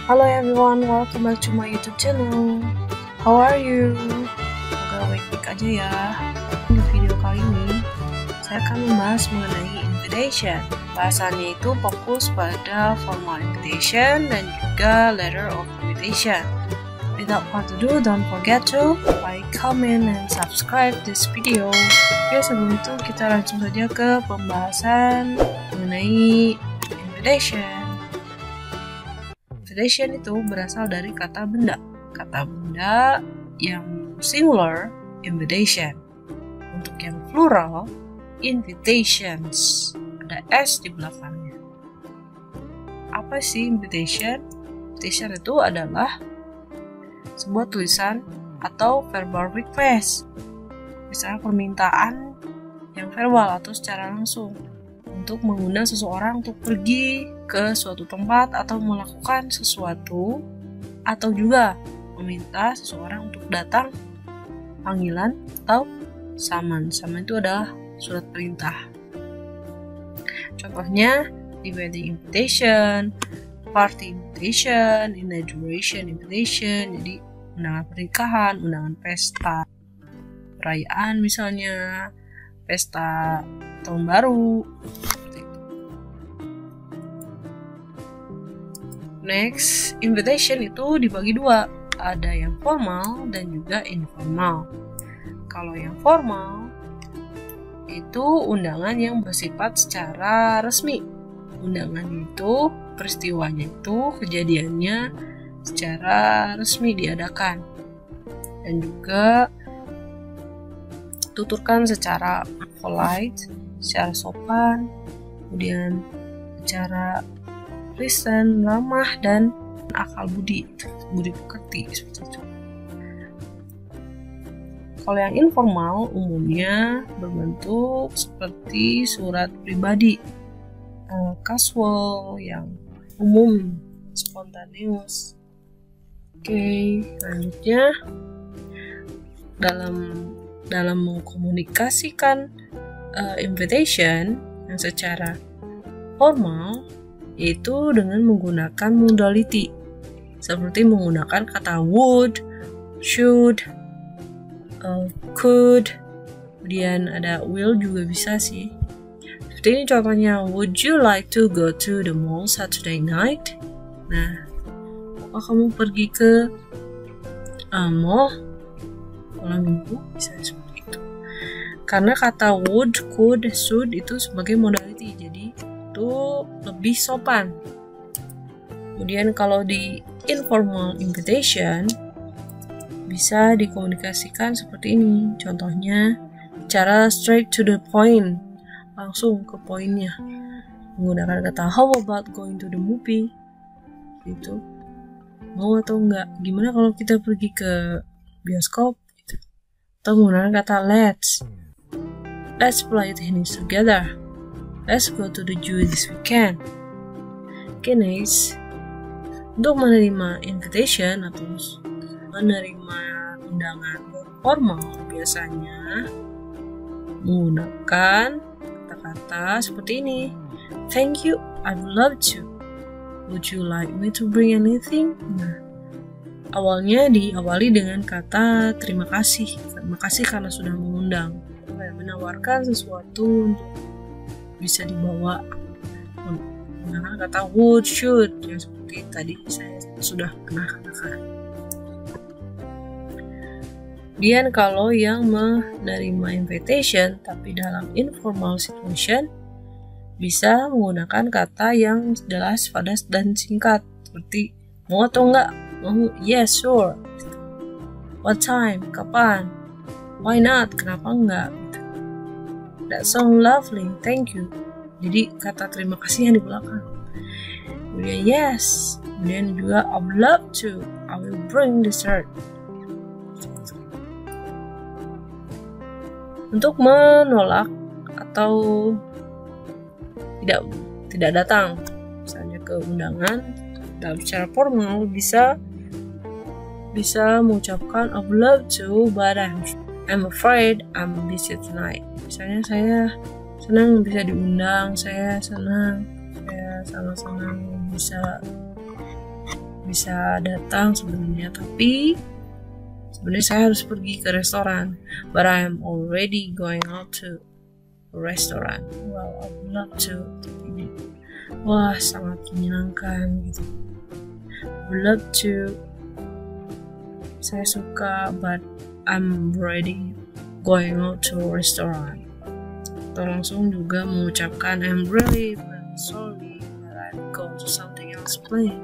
Hello everyone, welcome back to my YouTube channel. How are you? Semoga baik-baik aja ya. Di video kali ini, saya akan membahas mengenai invitation. Bahasannya itu fokus pada formal invitation dan juga letter of invitation. Without further ado, don't forget to like, comment, and subscribe this video. Oke, sebelum itu kita langsung saja ke pembahasan mengenai invitation. Invitation itu berasal dari kata benda. Kata benda yang singular, invitation. Untuk yang plural, invitations. Ada S di belakangnya. Apa sih invitation? Invitation itu adalah sebuah tulisan atau verbal request. Misalnya permintaan yang verbal atau secara langsung untuk mengundang seseorang untuk pergi ke suatu tempat atau melakukan sesuatu, atau juga meminta seseorang untuk datang, panggilan atau saman. Saman itu adalah surat perintah. Contohnya di wedding invitation, party invitation, inauguration invitation, jadi undangan pernikahan, undangan pesta perayaan, misalnya pesta tahun baru. Next, invitation itu dibagi dua, ada yang formal dan juga informal. Kalau yang formal itu undangan yang bersifat secara resmi. Undangan itu peristiwanya itu kejadiannya secara resmi diadakan dan juga tuturkan secara polite, secara sopan, kemudian secara Kristen, ramah, dan akal budi pekerti seperti itu. Kalau yang informal umumnya berbentuk seperti surat pribadi, casual, yang umum, spontaneous. Oke, selanjutnya dalam mengkomunikasikan invitation yang secara formal, yaitu dengan menggunakan modality seperti menggunakan kata would, should, could, kemudian ada will juga bisa sih. Seperti ini contohnya, would you like to go to the mall Saturday night? Nah, apa kamu pergi ke mall malam minggu? Bisa seperti itu. Karena kata would, could, should itu sebagai modality, jadi itu lebih sopan. Kemudian kalau di informal invitation bisa dikomunikasikan seperti ini. Contohnya cara straight to the point, langsung ke poinnya, menggunakan kata how about going to the movie, gitu. Mau atau enggak? Gimana kalau kita pergi ke bioskop? Gitu. Atau menggunakan kata let's play tennis together. Let's go to the zoo this weekend. Okay, next. Untuk menerima invitation atau menerima undangan formal biasanya menggunakan kata-kata seperti ini. Thank you, I'd love to. Would you like me to bring anything? Nah, awalnya diawali dengan kata terima kasih. Terima kasih karena sudah mengundang. Menawarkan sesuatu untuk bisa dibawa, menggunakan kata would, should, yang seperti tadi saya sudah pernah katakan. Kemudian kalau yang menerima invitation tapi dalam informal situation bisa menggunakan kata yang jelas, padat, dan singkat seperti mau atau enggak, mau, yes, sure, what time, kapan, why not, kenapa enggak. That sound lovely, thank you. Jadi kata terima kasih yang di belakang. Kemudian yes, kemudian juga I would love to, I will bring dessert. Untuk menolak atau tidak datang, misalnya ke undangan, dalam secara formal bisa mengucapkan I would love to, but I'm afraid I'm busy tonight. Misalnya saya senang bisa diundang, saya sangat senang bisa bisa datang sebenarnya, tapi sebenarnya saya harus pergi ke restoran, but I am already going out to a restaurant. Well, I would love to. Wah, sangat menyenangkan gitu. I would love to. Saya suka, but I'm already going out to a restaurant. Atau langsung juga mengucapkan I'm really sorry that I go to something else plain.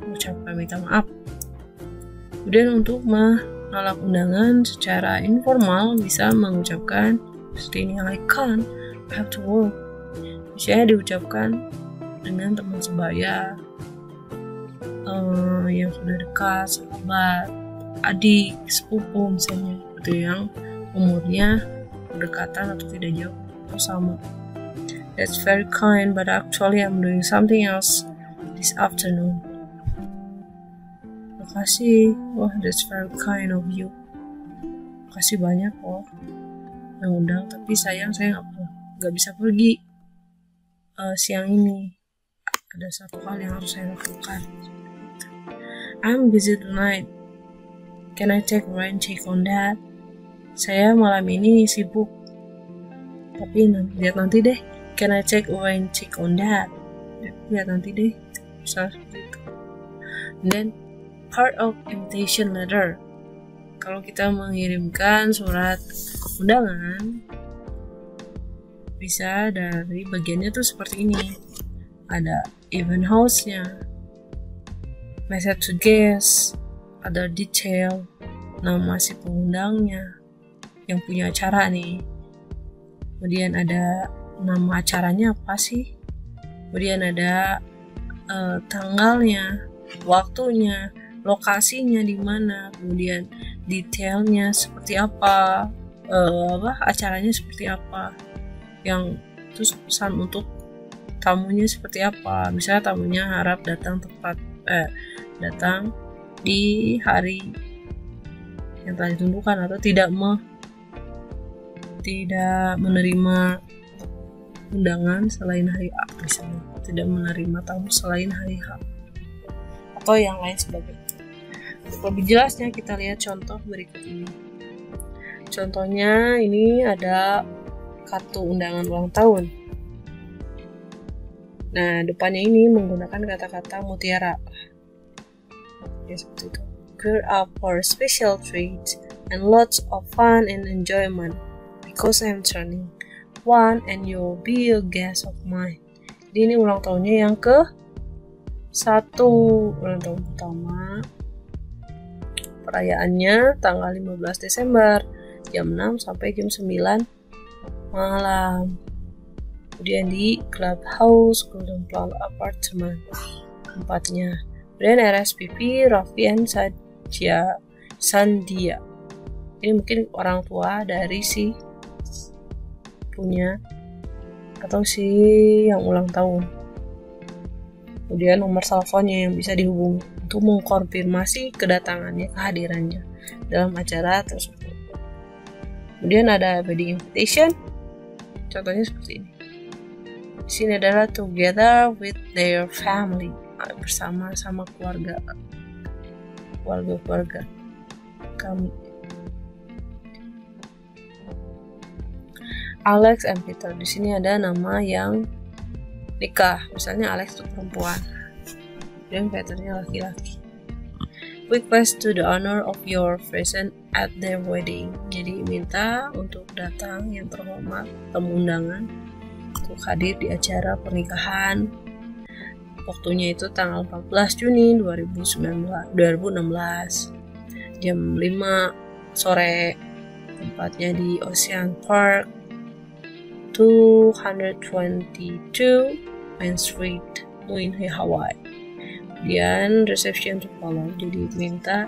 Mengucapkan minta maaf. Kemudian untuk menolak undangan secara informal bisa mengucapkan seperti ini, I can't, I have to work. Biasanya diucapkan dengan teman sebaya yang sudah dekat, sahabat, adik, sepupu misalnya, itu yang umurnya berdekatan atau tidak jauh atau sama. That's very kind, but actually I'm doing something else this afternoon. Makasih, wah that's very kind of you. Makasih banyak loh yang undang, tapi sayang saya nggak bisa pergi siang ini. Ada satu hal yang harus saya lakukan. I'm busy tonight. Can I take a rain check on that? Saya malam ini sibuk. Tapi lihat nanti deh. Can I take a rain check on that? Lihat nanti deh. Misalnya seperti itu. And then part of invitation letter. Kalau kita mengirimkan surat undangan, bisa dari bagiannya tuh seperti ini. Ada event house-nya, message to guest, other detail, nama si pengundangnya, yang punya acara nih. Kemudian ada nama acaranya apa sih? Kemudian ada tanggalnya, waktunya, lokasinya di mana, kemudian detailnya seperti apa, acaranya seperti apa, yang terus pesan untuk tamunya seperti apa. Misalnya tamunya harap datang datang di hari yang telah ditentukan atau tidak menerima undangan selain hari A, misalnya tidak menerima tamu selain hari H atau yang lain sebagainya. Untuk lebih jelasnya kita lihat contoh berikut ini. Contohnya ini ada kartu undangan ulang tahun. Nah, depannya ini menggunakan kata-kata mutiara. Ya, seperti itu. Gear up for a special treat and lots of fun and enjoyment because I'm turning 1 and you'll be a guest of mine. Jadi ini ulang tahunnya yang ke-1, ulang tahun pertama. Perayaannya tanggal 15 Desember jam 6 sampai jam 9 malam. Kemudian di Clubhouse Golden Plaza Apartment tempatnya. Kemudian RSVP Raffian Sandia. Ini mungkin orang tua dari si punya atau si yang ulang tahun. Kemudian nomor teleponnya yang bisa dihubungi untuk mengkonfirmasi kedatangannya, kehadirannya dalam acara tersebut. Kemudian ada wedding invitation. Contohnya seperti ini. Di sini adalah together with their family, bersama-sama keluarga kami. Alex and Peter. Di sini ada nama yang nikah. Misalnya Alex itu perempuan dan Peternya laki-laki. Request to the honor of your presence at their wedding. Jadi minta untuk datang yang terhormat, tamu undangan untuk hadir di acara pernikahan. Waktunya itu tanggal 14 Juni 2016 jam 5 sore. Tempatnya di Ocean Park 222 Main Street, Maui, Hawaii. Kemudian reception to follow. Jadi minta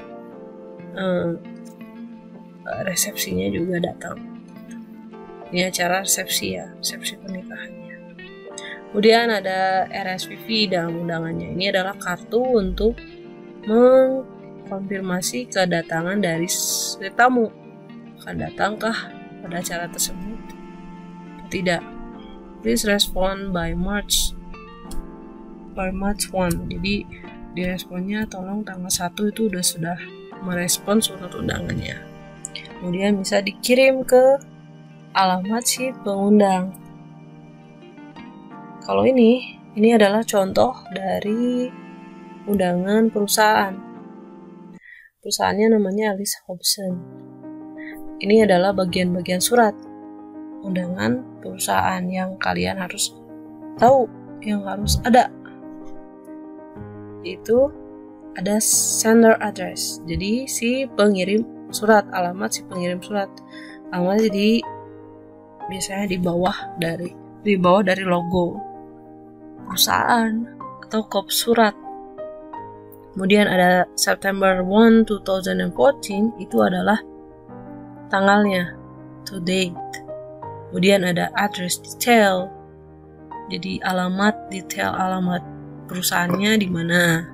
resepsinya juga datang. Ini acara resepsi ya, resepsi pernikahannya. Kemudian ada RSVP dalam undangannya. Ini adalah kartu untuk mengkonfirmasi kedatangan dari tamu. Akan datangkah pada acara tersebut? Tidak. Please respond by March 1. Jadi diresponnya tolong tanggal 1 itu sudah merespon surat undangannya. Kemudian bisa dikirim ke alamat si pengundang. Kalau ini adalah contoh dari undangan perusahaan. Perusahaannya namanya Alice Hobson. Ini adalah bagian-bagian surat undangan perusahaan yang kalian harus tahu, yang harus ada. Itu ada sender address. Jadi si pengirim surat, alamat si pengirim surat. Alamat jadi biasanya di bawah dari logo perusahaan atau kop surat. Kemudian ada September 1, 2014, itu adalah tanggalnya, to date. Kemudian ada address detail, jadi detail alamat perusahaannya di mana.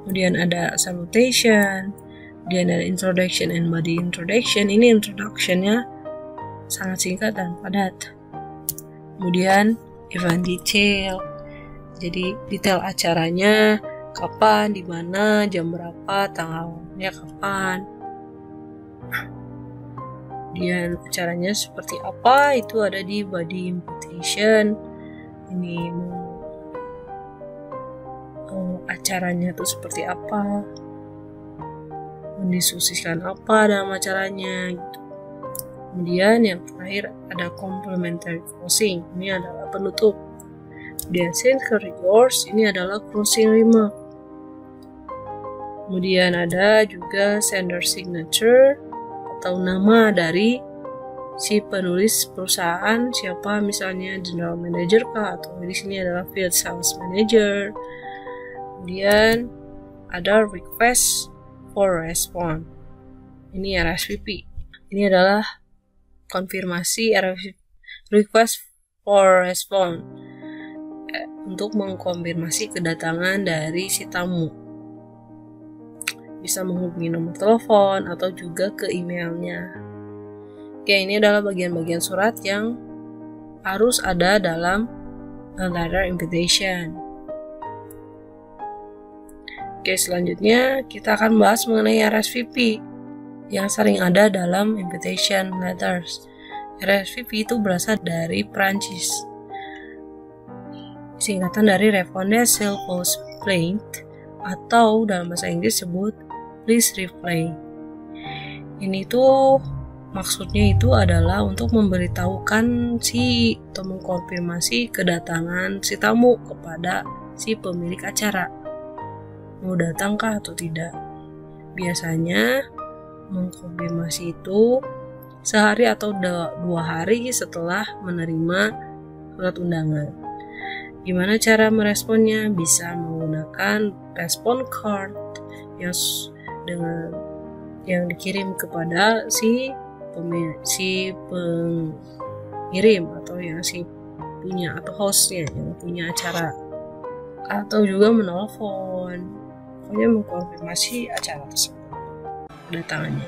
Kemudian ada salutation, kemudian ada introduction and body introduction. Ini introductionnya sangat singkat dan padat. Kemudian event detail, jadi detail acaranya, kapan, di mana, jam berapa, tanggalnya kapan. Kemudian acaranya seperti apa, itu ada di body invitation. Ini acaranya itu seperti apa, mendiskusikan apa dalam acaranya gitu. Kemudian yang terakhir ada complementary closing, ini adalah penutup. Kemudian signature yours, ini adalah closing remark. Kemudian ada juga sender signature atau nama dari si penulis perusahaan, siapa, misalnya general manager kah, atau di sini adalah field sales manager. Kemudian ada request for response, ini RSVP. Ini adalah konfirmasi request for response untuk mengkonfirmasi kedatangan dari si tamu. Bisa menghubungi nomor telepon atau juga ke emailnya. Oke, ini adalah bagian-bagian surat yang harus ada dalam letter invitation. Oke, selanjutnya kita akan bahas mengenai RSVP yang sering ada dalam invitation letters. RSVP itu berasal dari Prancis. Singkatan dari Répondez s'il vous plaît, atau dalam bahasa Inggris disebut please reply. Ini tuh maksudnya itu adalah untuk memberitahukan atau mengkonfirmasi kedatangan si tamu kepada si pemilik acara. Mau datangkah atau tidak? Biasanya mengkonfirmasi itu sehari atau 2 hari setelah menerima surat undangan. Gimana cara meresponnya? Bisa menggunakan respon card yang dikirim kepada si pengirim atau yang si punya atau hostnya yang punya acara, atau juga menelpon, pokoknya mengkonfirmasi acara tersebut kedatangannya.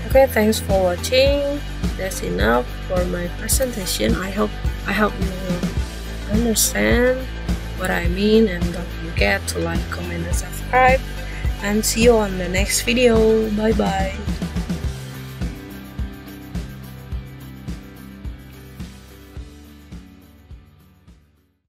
Okay, thanks for watching. That's enough for my presentation. I hope you understand what I mean, and don't forget to like, comment, and subscribe, and see you on the next video. Bye bye.